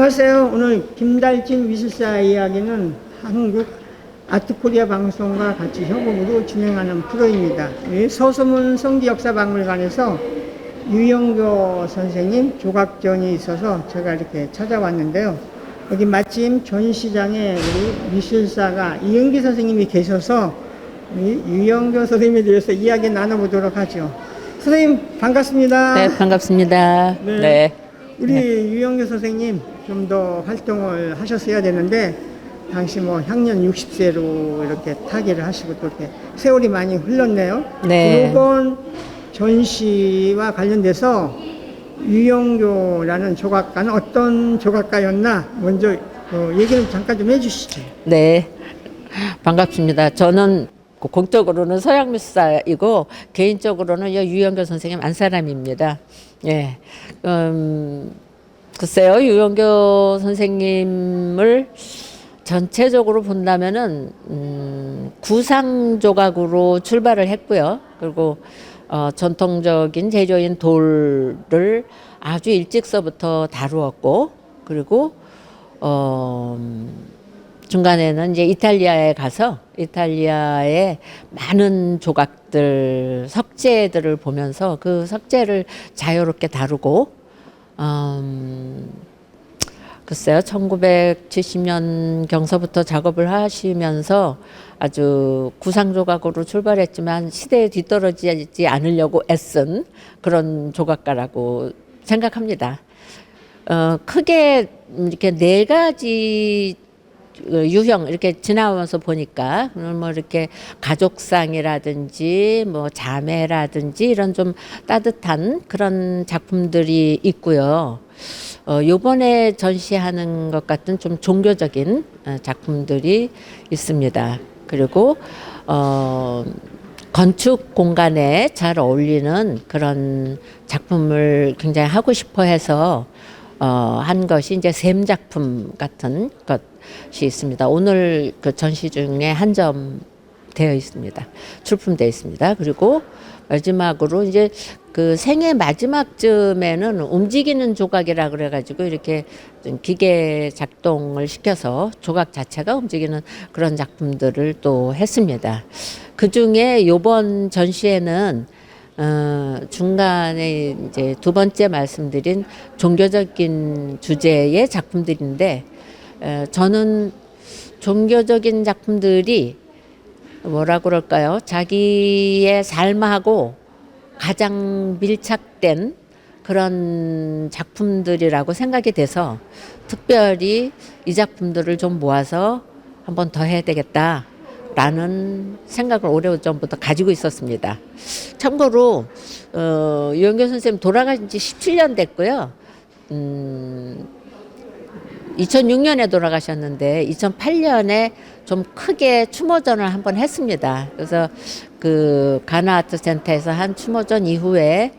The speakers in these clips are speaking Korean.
안녕하세요. 오늘 김달진 미술사 이야기는 한국 아트코리아 방송과 같이 협업으로 진행하는 프로입니다. 서소문 성기역사박물관에서 유영교 선생님 조각전이 있어서 제가 이렇게 찾아왔는데요. 여기 마침 전시장에 우리 미술사가 이은기 선생님이 계셔서 유영교 선생님에 대해서 이야기 나눠보도록 하죠. 선생님 반갑습니다. 네, 반갑습니다. 네. 네. 우리 유영교 선생님 좀 더 활동을 하셨어야 되는데 당시 뭐 향년 60세로 이렇게 타계를 하시고 또 이렇게 세월이 많이 흘렀네요. 네. 이번 전시와 관련돼서 유영교라는 조각가는 어떤 조각가였나 먼저 얘기를 잠깐 좀 해주시죠. 네. 반갑습니다. 저는 공적으로는 서양미술사이고 개인적으로는 유영교 선생님 안사람입니다. 예. 글쎄요, 유영교 선생님을 전체적으로 본다면은 구상 조각으로 출발을 했고요. 그리고 전통적인 제조인 돌을 아주 일찍서부터 다루었고, 그리고 중간에는 이제 이탈리아에 가서 이탈리아의 많은 조각들, 석재들을 보면서 그 석재를 자유롭게 다루고, 글쎄요, 1970년 경서부터 작업을 하시면서 아주 구상조각으로 출발했지만 시대에 뒤떨어지지 않으려고 애쓴 그런 조각가라고 생각합니다. 크게 이렇게 네 가지 유형 이렇게 지나면서 보니까 뭐 이렇게 가족상이라든지 뭐 자매라든지 이런 좀 따뜻한 그런 작품들이 있고요. 요번에 전시하는 것 같은 좀 종교적인 작품들이 있습니다. 그리고 건축 공간에 잘 어울리는 그런 작품을 굉장히 하고 싶어 해서 한 것이 이제 샘 작품 같은 것이 있습니다. 오늘 그 전시 중에 한 점 되어 있습니다. 출품되어 있습니다. 그리고 마지막으로 이제 그 생애 마지막쯤에는 움직이는 조각이라 그래가지고 이렇게 좀 기계 작동을 시켜서 조각 자체가 움직이는 그런 작품들을 또 했습니다. 그 중에 요번 전시에는 중간에 이제 두 번째 말씀드린 종교적인 주제의 작품들인데, 저는 종교적인 작품들이 뭐라 그럴까요? 자기의 삶하고 가장 밀착된 그런 작품들이라고 생각이 돼서 특별히 이 작품들을 좀 모아서 한번 더 해야 되겠다 라는 생각을 오래전부터 가지고 있었습니다. 참고로 유영교 선생님 돌아가신 지 17년 됐고요. 2006년에 돌아가셨는데 2008년에 좀 크게 추모전을 한번 했습니다. 그래서 그 가나아트센터에서 한 추모전 이후에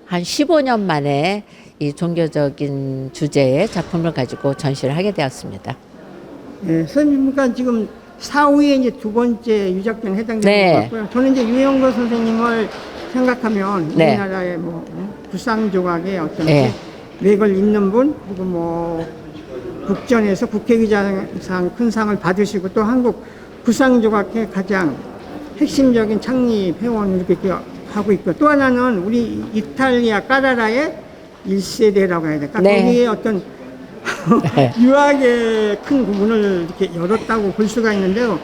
한 15년 만에 이 종교적인 주제의 작품을 가지고 전시를 하게 되었습니다. 네, 선생님과 지금 사후에 이제 두 번째 유작전에 해당되는 네. 것 같고요. 저는 이제 유영교 선생님을 생각하면 네. 우리나라의 뭐 구상조각의 어떤 네. 맥을 잇는 분, 그리고 뭐 국전에서 국회의장상 큰 상을 받으시고 또 한국 구상조각의 가장 핵심적인 창립 회원 이렇게 하고 있고, 또 하나는 우리 이탈리아 까라라의 1세대라고 해야 될까? 네. 거기에 어떤 유학의 큰 부분을 이렇게 열었다고 볼 수가 있는데요.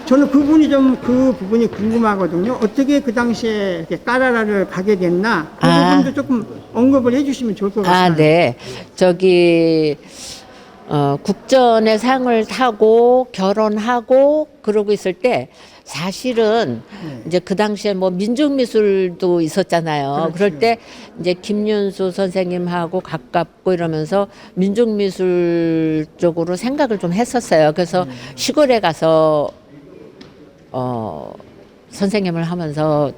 저는 그 부분이 궁금하거든요. 어떻게 그 당시에 이렇게 까라라를 가게 됐나? 그 부분도 조금 언급을 해주시면 좋을 것 같아요. 네. 국전의 상을 타고 결혼하고 그러고 있을 때 사실은 이제 그 당시에 뭐 민족미술도 있었잖아요. 그렇죠. 그럴 때 이제 김윤수 선생님하고 가깝고 이러면서 민족미술 쪽으로 생각을 좀 했었어요. 그래서 시골에 가서 선생님을 하면서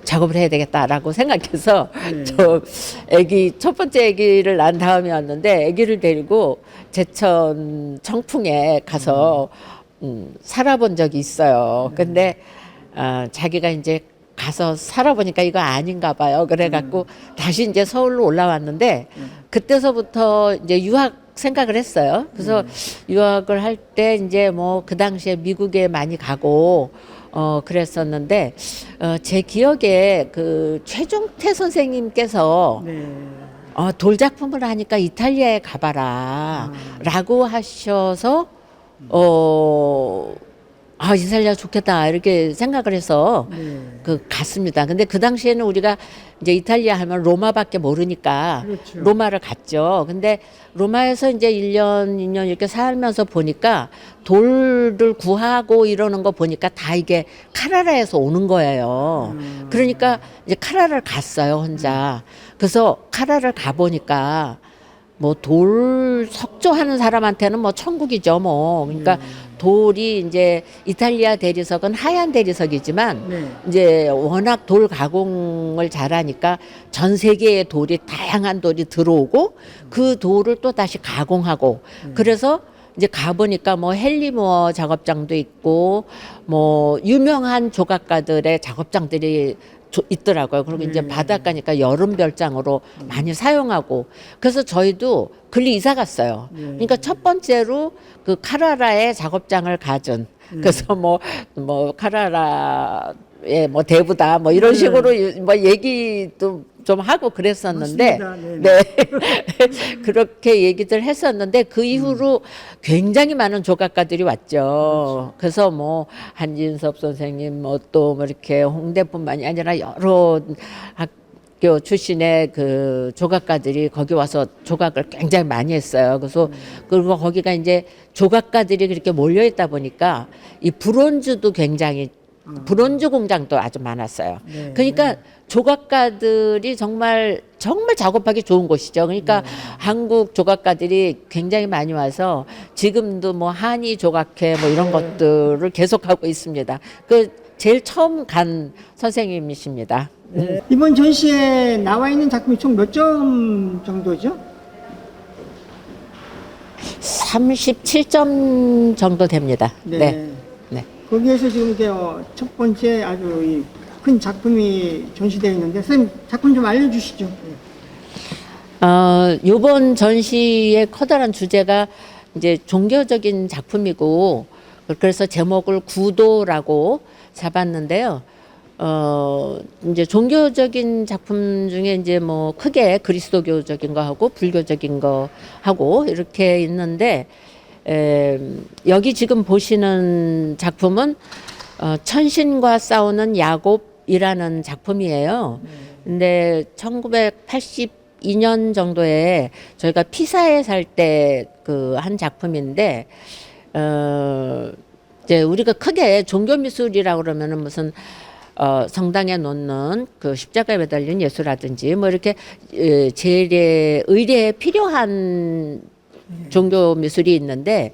작업을 해야 되겠다라고 생각해서 첫 번째 아기를 낳은 다음이었는데 아기를 데리고 제천 청풍에 가서 살아본 적이 있어요. 근데 자기가 이제 가서 살아보니까 이거 아닌가 봐요. 그래갖고 다시 이제 서울로 올라왔는데 그때서부터 이제 유학 생각을 했어요. 그래서 유학을 할 때 이제 뭐 그 당시에 미국에 많이 가고 그랬었는데 제 기억에 그 최종태 선생님께서 네. 돌 작품을 하니까 이탈리아에 가봐라 라고 하셔서 이탈리아 좋겠다 이렇게 생각을 해서 네. 갔습니다. 근데 그 당시에는 우리가 이제 이탈리아 하면 로마밖에 모르니까 그렇죠. 로마를 갔죠. 근데 로마에서 이제 1년, 2년 이렇게 살면서 보니까 돌을 구하고 이러는 거 보니까 다 이게 카라라에서 오는 거예요. 그러니까 이제 카라를 갔어요, 혼자. 그래서 카라를 가보니까 뭐 돌 석조하는 사람한테는 뭐 천국이죠, 뭐. 그러니까 돌이 이제 이탈리아 대리석은 하얀 대리석이지만 네. 이제 워낙 돌 가공을 잘하니까 전 세계의 돌이 다양한 돌이 들어오고 그 돌을 또 다시 가공하고 그래서 이제 가보니까 뭐 헨리 무어 작업장도 있고 뭐 유명한 조각가들의 작업장들이 있더라고요. 그리고 이제 바닷가니까 여름 별장으로 많이 사용하고 그래서 저희도 글리 이사 갔어요. 그러니까 첫 번째로 그 카라라의 작업장을 가진 그래서 뭐 카라라의 뭐 대부다 뭐 이런 식으로 뭐 얘기도 좀 하고 그랬었는데 맞습니다. 네 그렇게 얘기들 했었는데 그 이후로 굉장히 많은 조각가들이 왔죠. 그래서 뭐 한진섭 선생님 뭐 또 뭐 이렇게 홍대뿐만이 아니라 여러 학교 출신의 그 조각가들이 거기 와서 조각을 굉장히 많이 했어요. 그래서 그리고 거기가 이제 조각가들이 그렇게 몰려 있다 보니까 이 브론즈도 굉장히 브론즈 공장도 아주 많았어요. 네. 그러니까 조각가들이 정말 작업하기 좋은 곳이죠. 그러니까 한국 조각가들이 굉장히 많이 와서 지금도 뭐 한의 조각회 뭐 이런 것들을 계속하고 있습니다. 그 제일 처음 간 선생님이십니다. 네. 이번 전시에 나와 있는 작품이 총 몇 점 정도죠? 37점 정도 됩니다. 네. 네. 거기에서 지금 이제 첫 번째 아주 이 큰 작품이 전시되어 있는데 선생님 작품 좀 알려주시죠. 요번 전시의 커다란 주제가 이제 종교적인 작품이고 그래서 제목을 구도라고 잡았는데요. 이제 종교적인 작품 중에 이제 뭐 크게 그리스도교적인 거 하고 불교적인 거 하고 이렇게 있는데 여기 지금 보시는 작품은 천신과 싸우는 야곱이라는 작품이에요. 근데 1982년 정도에 저희가 피사에 살 때 그 한 작품인데 이제 우리가 크게 종교 미술이라고 그러면은 무슨 성당에 놓는 그 십자가에 매달린 예수라든지 뭐 이렇게 의례에 필요한 종교 미술이 있는데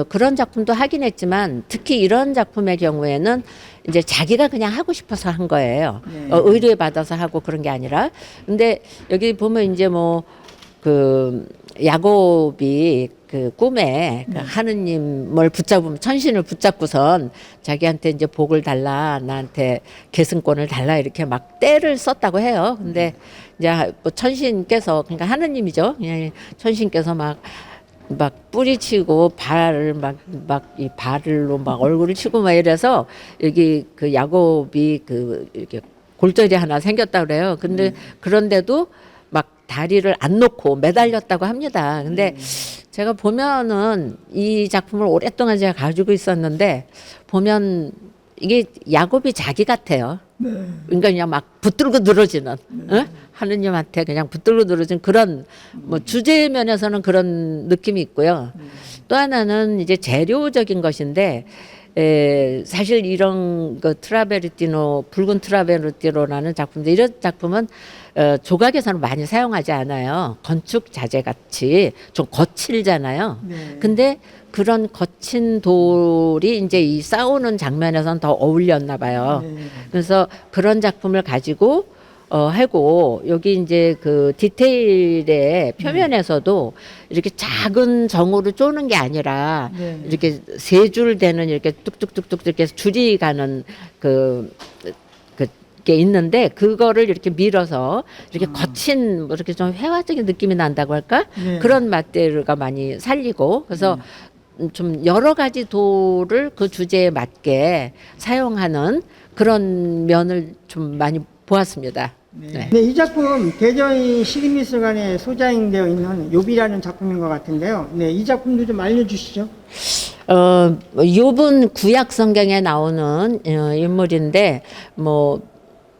그런 작품도 하긴 했지만 특히 이런 작품의 경우에는 이제 자기가 그냥 하고 싶어서 한 거예요. 의뢰 받아서 하고 그런 게 아니라. 근데 여기 보면 이제 뭐 그 야곱이 그 꿈에 그 하느님을 붙잡으면 천신을 붙잡고선 자기한테 이제 복을 달라 나한테 계승권을 달라 이렇게 막 떼를 썼다고 해요. 근데 이제 뭐 천신께서 그러니까 하느님이죠. 그냥 천신께서 막 뿌리치고 발을 이 발로 막 얼굴을 치고 막 이래서 여기 그 야곱이 그 이렇게 골절이 하나 생겼다 그래요. 근데 그런데도 막 다리를 안 놓고 매달렸다고 합니다. 근데 제가 보면은 이 작품을 오랫동안 제가 가지고 있었는데 보면 이게 야곱이 자기 같아요. 그러니까 그냥 막 붙들고 늘어지는 하느님한테 그냥 붙들고 늘어지는 그런 뭐 주제 면에서는 그런 느낌이 있고요. 또 하나는 이제 재료적인 것인데 사실 이런 그 트라베르티노 붉은 트라베르티노라는 작품인데 이런 작품은 조각에서는 많이 사용하지 않아요. 건축 자재 같이 좀 거칠잖아요. 근데 그런 거친 돌이 이제 이 싸우는 장면에서는 더 어울렸나 봐요. 그래서 그런 작품을 가지고 하고 여기 이제 그 디테일의 표면에서도 이렇게 작은 정으로 쪼는 게 아니라 이렇게 세 줄 되는 이렇게 뚝뚝뚝뚝 이렇게 줄이 가는 그 게 있는데 그거를 이렇게 밀어서 이렇게 거친 뭐 이렇게 좀 회화적인 느낌이 난다고 할까? 네. 그런 맛들가 많이 살리고 그래서 좀 여러 가지 돌을 그 주제에 맞게 사용하는 그런 면을 좀 많이 보았습니다. 네. 네, 이 작품 대전 시립미술관에 소장되어 있는 욥이라는 작품인 것 같은데요. 네, 이 작품도 좀 알려주시죠. 욥은 구약 성경에 나오는 인물인데 뭐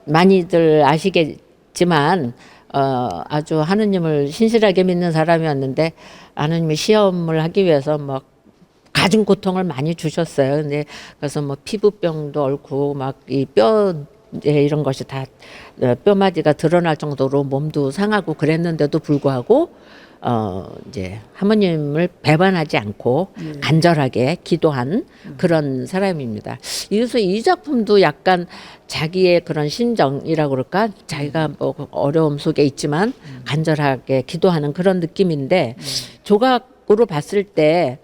많이들 아시겠지만 아주 하느님을 신실하게 믿는 사람이었는데 하느님이 시험을 하기 위해서 막 가진 고통을 많이 주셨어요. 근데 그래서 뭐 피부병도 앓고 막 이 뼈 이런 것이 다 뼈마디가 드러날 정도로 몸도 상하고 그랬는데도 불구하고 이제 하느님을 배반하지 않고 간절하게 기도한 그런 사람입니다. 그래서 이 작품도 약간 자기의 그런 심정이라고 그럴까? 자기가 뭐 어려움 속에 있지만 간절하게 기도하는 그런 느낌인데 조각으로 봤을 때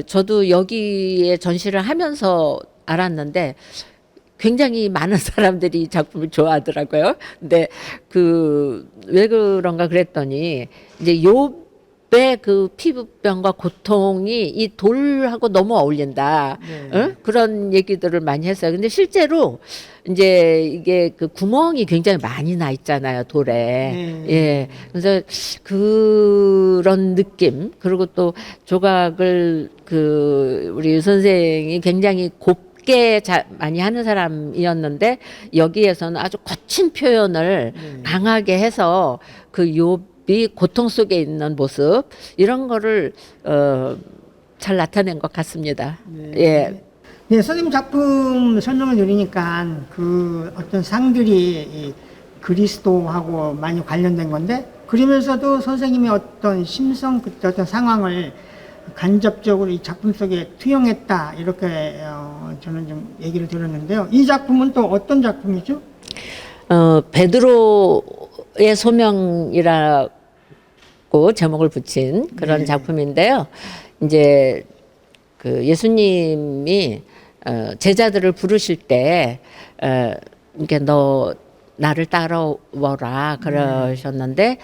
저도 여기에 전시를 하면서 알았는데 굉장히 많은 사람들이 이 작품을 좋아하더라고요. 근데 그 왜 그런가 그랬더니 이제 욥의 그 피부병과 고통이 이 돌하고 너무 어울린다. 그런 얘기들을 많이 했어요. 근데 실제로 이제 이게 그 구멍이 굉장히 많이 나 있잖아요, 돌에. 예. 그래서 그런 느낌, 그리고 또 조각을 그 우리 유 선생이 굉장히 곱게 많이 하는 사람이었는데 여기에서는 아주 거친 표현을 강하게 해서 그 욥이 고통 속에 있는 모습 이런 거를 잘 나타낸 것 같습니다. 예. 네, 선생님 작품 설명을 드리니까 그 어떤 상들이 이 그리스도하고 많이 관련된 건데 그러면서도 선생님의 어떤 심성, 그때 어떤 상황을 간접적으로 이 작품 속에 투영했다 이렇게 저는 좀 얘기를 들었는데요. 이 작품은 또 어떤 작품이죠? 베드로의 소명이라고 제목을 붙인 그런 작품인데요. 이제 그 예수님이 제자들을 부르실 때 이렇게 너 나를 따라오라 그러셨는데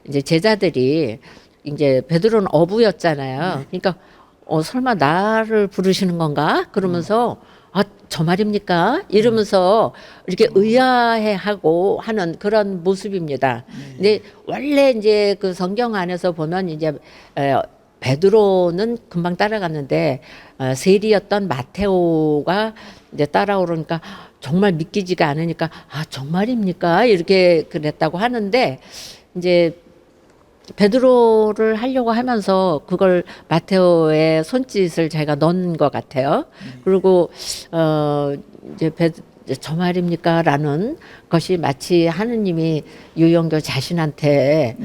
이제 제자들이 이제 베드로는 어부였잖아요. 그러니까 설마 나를 부르시는 건가? 그러면서 저 말입니까? 이러면서 이렇게 의아해하고 하는 그런 모습입니다. 근데 원래 이제 그 성경 안에서 보면 이제 베드로는 금방 따라갔는데 세리였던 마테오가 이제 따라오니까 정말 믿기지가 않으니까 정말입니까? 이렇게 그랬다고 하는데 이제 베드로를 하려고 하면서 그걸 마테오의 손짓을 자기가 넣은 것 같아요. 그리고 이제 저 말입니까라는 것이 마치 하느님이 유영교 자신한테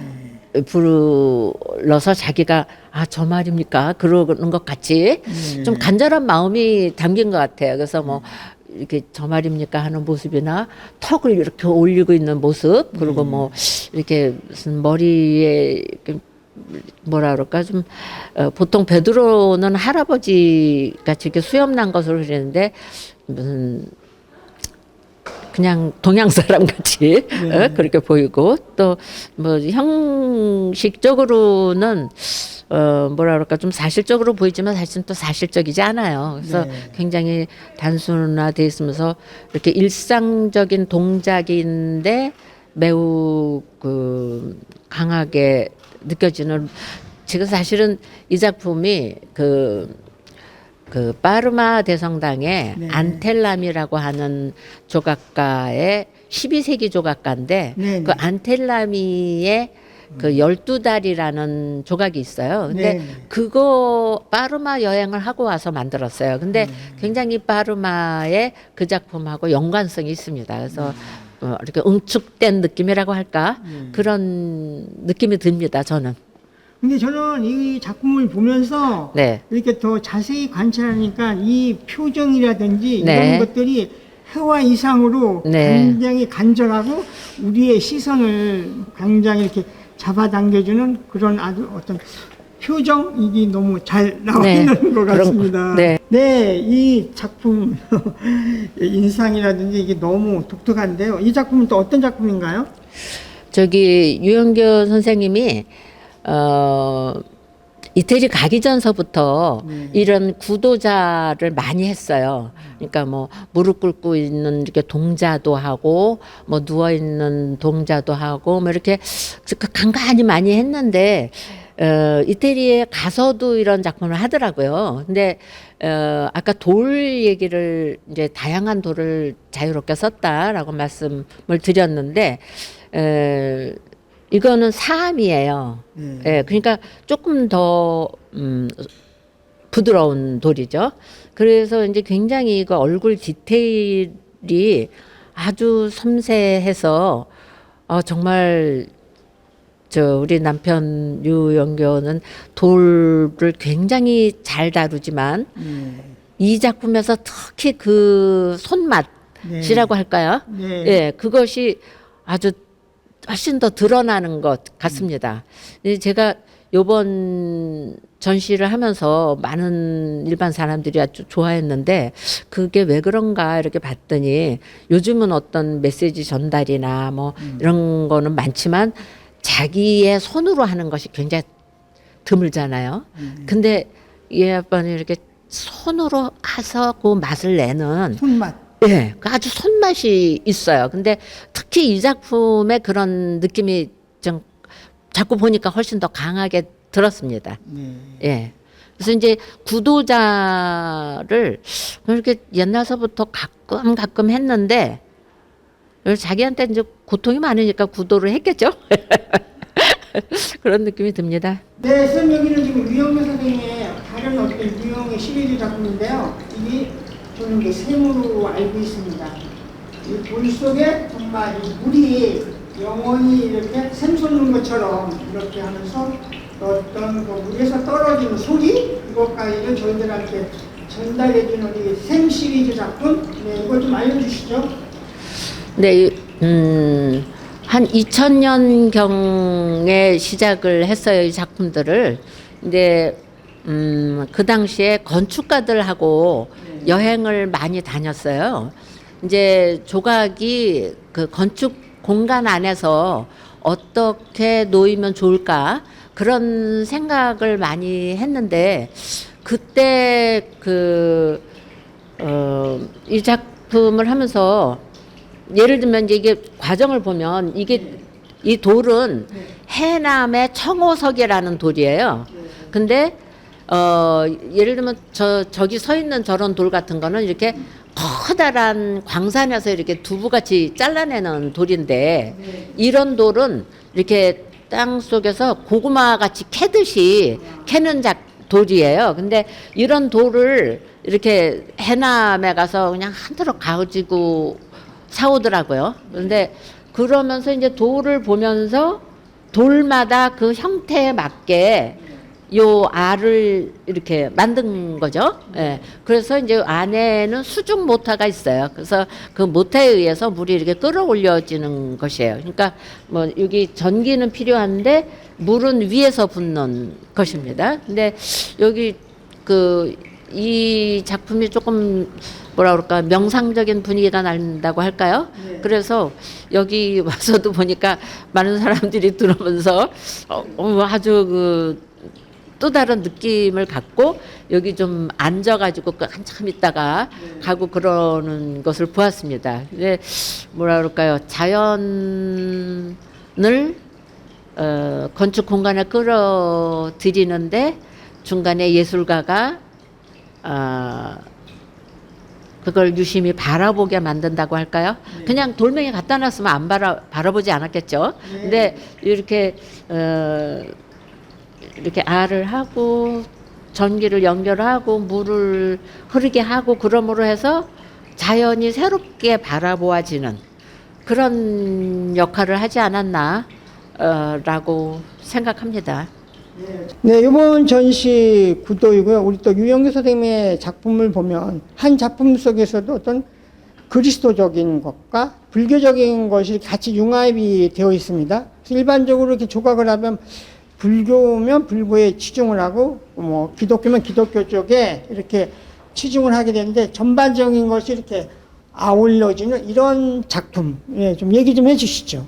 불러서 자기가 저 말입니까 그러는 것 같이 좀 간절한 마음이 담긴 것 같아요. 그래서 뭐 이렇게 저 말입니까 하는 모습이나 턱을 이렇게 올리고 있는 모습 그리고 뭐 이렇게 무슨 머리에 이렇게 뭐라 그럴까 좀 보통 베드로는 할아버지 같이 이렇게 수염 난 것으로 그랬는데 무슨 그냥 동양 사람 같이 그렇게 보이고 또 뭐 형식적으로는 뭐라 그럴까 좀 사실적으로 보이지만 사실은 또 사실적이지 않아요. 그래서 굉장히 단순화돼 있으면서 이렇게 일상적인 동작인데 매우 그 강하게 느껴지는. 지금 사실은 이 작품이 그 파르마 대성당의 안텔람이라고 하는 조각가의 12세기 조각가인데 그 안텔라미의 그 12달이라는 조각이 있어요. 근데 그거 파르마 여행을 하고 와서 만들었어요. 근데 굉장히 파르마의 그 작품하고 연관성이 있습니다. 그래서 이렇게 응축된 느낌이라고 할까? 그런 느낌이 듭니다, 저는. 근데 저는 이 작품을 보면서 이렇게 더 자세히 관찰하니까 이 표정이라든지 이런 것들이 회화 이상으로 굉장히 간절하고 우리의 시선을 굉장히 이렇게 잡아당겨주는 그런 아주 어떤 표정이 너무 잘 나와 있는 것 같습니다. 네, 이 작품 인상이라든지 이게 너무 독특한데요. 이 작품은 또 어떤 작품인가요? 저기 유영교 선생님이 이태리 가기 전서부터 이런 구도자를 많이 했어요. 그러니까 뭐 무릎 꿇고 있는 이렇게 동자도 하고 뭐 누워 있는 동자도 하고 뭐 이렇게 간간히 많이 했는데 이태리에 가서도 이런 작품을 하더라고요. 근데 아까 돌 얘기를 이제 다양한 돌을 자유롭게 썼다라고 말씀을 드렸는데 이거는 사암이에요. 예, 그러니까 조금 더 부드러운 돌이죠. 그래서 이제 굉장히 이거 얼굴 디테일이 아주 섬세해서 정말 우리 남편 유영교는 돌을 굉장히 잘 다루지만 이 작품에서 특히 그 손맛이라고 할까요? 네. 예, 그것이 아주 훨씬 더 드러나는 것 같습니다. 제가 요번 전시를 하면서 많은 일반 사람들이 아주 좋아했는데 그게 왜 그런가 이렇게 봤더니 요즘은 어떤 메시지 전달이나 뭐 이런 거는 많지만 자기의 손으로 하는 것이 굉장히 드물잖아요. 근데 이 아빠는 이렇게 손으로 해서 그 맛을 내는 손맛. 예, 그 아주 손맛이 있어요. 근데 특히 이 작품의 그런 느낌이 좀 자꾸 보니까 훨씬 더 강하게 들었습니다. 예. 그래서 이제 구도자를 이렇게 옛날서부터 가끔 했는데 자기한테 이제 고통이 많으니까 구도를 했겠죠. 그런 느낌이 듭니다. 네, 선생님 여기는 지금 유영교 선생님의 다른 어떤 유형의 시리즈 작품인데요. 이게 저는 이게 샘으로 알고 있습니다. 이 돌 속에 정말 이 물이 영원히 이렇게 샘 솟는 것처럼 이렇게 하면서 어떤 그 물에서 떨어지는 소리 이것까지를 저희들한테 전달해주는 이 샘 시리즈 작품, 네, 이걸 좀 알려주시죠. 네, 한 2000년경에 시작을 했어요, 이 작품들을. 근데 그 당시에 건축가들하고 여행을 많이 다녔어요. 이제 조각이 그 건축 공간 안에서 어떻게 놓이면 좋을까 그런 생각을 많이 했는데 그때 이 작품을 하면서 예를 들면 이제 이게 과정을 보면 이게 이 돌은 해남의 청호석이라는 돌이에요. 근데 예를 들면 저기 서 있는 저런 돌 같은 거는 이렇게 커다란 광산에서 이렇게 두부같이 잘라내는 돌인데 이런 돌은 이렇게 땅 속에서 고구마 같이 캐듯이 캐는 돌이에요. 근데 이런 돌을 이렇게 해남에 가서 그냥 한 트럭 가지고 사오더라고요. 그런데 그러면서 이제 돌을 보면서 돌마다 그 형태에 맞게 요 알을 이렇게 만든 거죠. 예. 그래서 이제 안에는 수중 모터가 있어요. 그래서 그 모터에 의해서 물이 이렇게 끌어올려지는 것이에요. 그러니까 뭐 여기 전기는 필요한데 물은 위에서 붓는 것입니다. 근데 여기 이 작품이 조금 뭐라 그럴까 명상적인 분위기가 난다고 할까요? 그래서 여기 와서도 보니까 많은 사람들이 들어오면서 아주 또 다른 느낌을 갖고 여기 좀 앉아가지고 한참 있다가 가고 그러는 것을 보았습니다. 근데 뭐라 그럴까요? 자연을 건축 공간에 끌어들이는데 중간에 예술가가 그걸 유심히 바라보게 만든다고 할까요? 그냥 돌멩이 갖다 놨으면 안 바라보지 않았겠죠. 근데 이렇게 알을 하고 전기를 연결하고 물을 흐르게 하고 그러므로 해서 자연이 새롭게 바라보아지는 그런 역할을 하지 않았나 라고 생각합니다. 네, 이번 전시 구도이고요. 우리 또 유영규 선생님의 작품을 보면 한 작품 속에서도 어떤 그리스도적인 것과 불교적인 것이 같이 융합이 되어 있습니다. 일반적으로 이렇게 조각을 하면 불교면 불교에 치중을 하고 뭐 기독교면 기독교 쪽에 이렇게 치중을 하게 되는데 전반적인 것이 이렇게 아울러지는 이런 작품, 예, 좀 얘기 좀 해주시죠.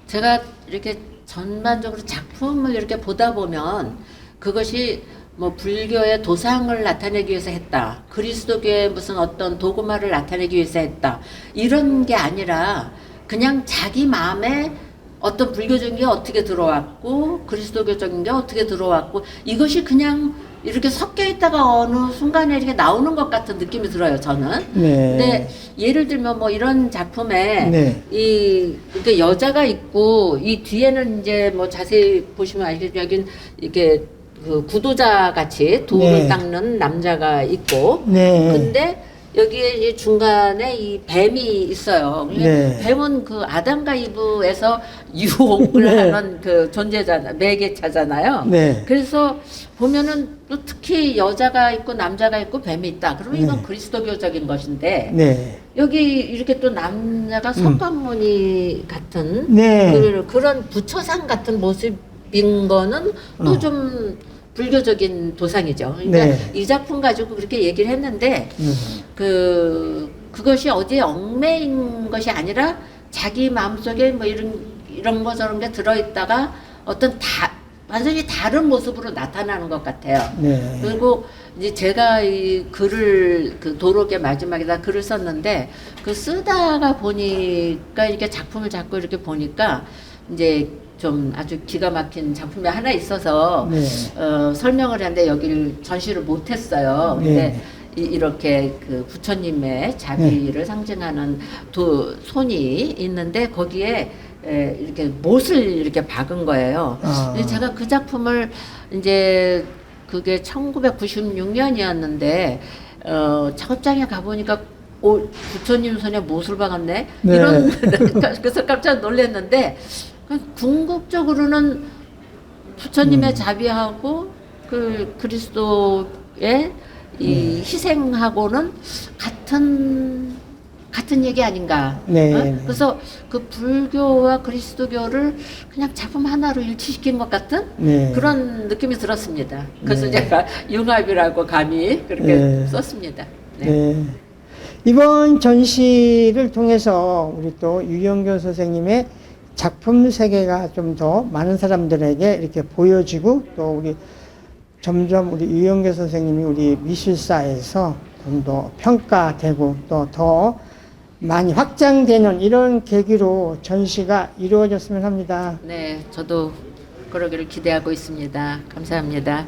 제가 이렇게 전반적으로 작품을 이렇게 보다 보면 그것이 뭐 불교의 도상을 나타내기 위해서 했다. 그리스도교의 무슨 어떤 도구마를 나타내기 위해서 했다. 이런 게 아니라 그냥 자기 마음에 어떤 불교적인 게 어떻게 들어왔고 그리스도교적인 게 어떻게 들어왔고 이것이 그냥 이렇게 섞여 있다가 어느 순간에 이렇게 나오는 것 같은 느낌이 들어요, 저는. 네. 근데 예를 들면 뭐 이런 작품에 네. 이렇게 여자가 있고 이 뒤에는 이제 뭐 자세히 보시면 알겠지만 여긴 이렇게 그 구도자 같이 돌을 네. 닦는 남자가 있고 네. 근데 여기에 이제 중간에 이 뱀이 있어요. 네. 뱀은 그 아담과 이브에서 유혹을 네. 하는 그 존재잖아, 매개차잖아요. 네. 그래서 보면은 또 특히 여자가 있고 남자가 있고 뱀이 있다. 그러면 이건 네. 그리스도교적인 것인데 네. 여기 이렇게 또 남자가 석가모니 같은 네. 그런 부처상 같은 모습인 거는 또 좀 불교적인 도상이죠. 그러니까 네. 이 작품 가지고 그렇게 얘기를 했는데 그것이 어디에 얽매인 것이 아니라 자기 마음속에 뭐 이런 거 저런 게 들어있다가 어떤 완전히 다른 모습으로 나타나는 것 같아요. 네. 그리고 이제 제가 이 글을 그 도록의 마지막에다 글을 썼는데 그 쓰다가 보니까 이렇게 작품을 자꾸 이렇게 보니까 이제 좀 아주 기가 막힌 작품이 하나 있어서 네. 설명을 하는데 여기를 전시를 못했어요. 근데 네. 이렇게 그 부처님의 자비를 상징하는 손이 있는데 거기에 이렇게 못을 이렇게 박은 거예요. 근데 제가 그 작품을 이제 그게 1996년이었는데 작업장에 가보니까 부처님 손에 못을 박았네. 네. 이런 그래서 깜짝 놀랐는데 궁극적으로는 부처님의 자비하고 그 그리스도의 이 희생하고는 같은 얘기 아닌가. 네. 그래서 그 불교와 그리스도교를 그냥 작품 하나로 일치시킨 것 같은 네. 그런 느낌이 들었습니다. 그래서 네. 제가 융합이라고 감히 그렇게 네. 썼습니다. 네. 네. 이번 전시를 통해서 우리 또 유영교 선생님의 작품 세계가 좀 더 많은 사람들에게 이렇게 보여지고 또 우리 점점 우리 유영교 선생님이 우리 미술사에서 좀 더 평가되고 또 더 많이 확장되는 이런 계기로 전시가 이루어졌으면 합니다. 네, 저도 그러기를 기대하고 있습니다. 감사합니다.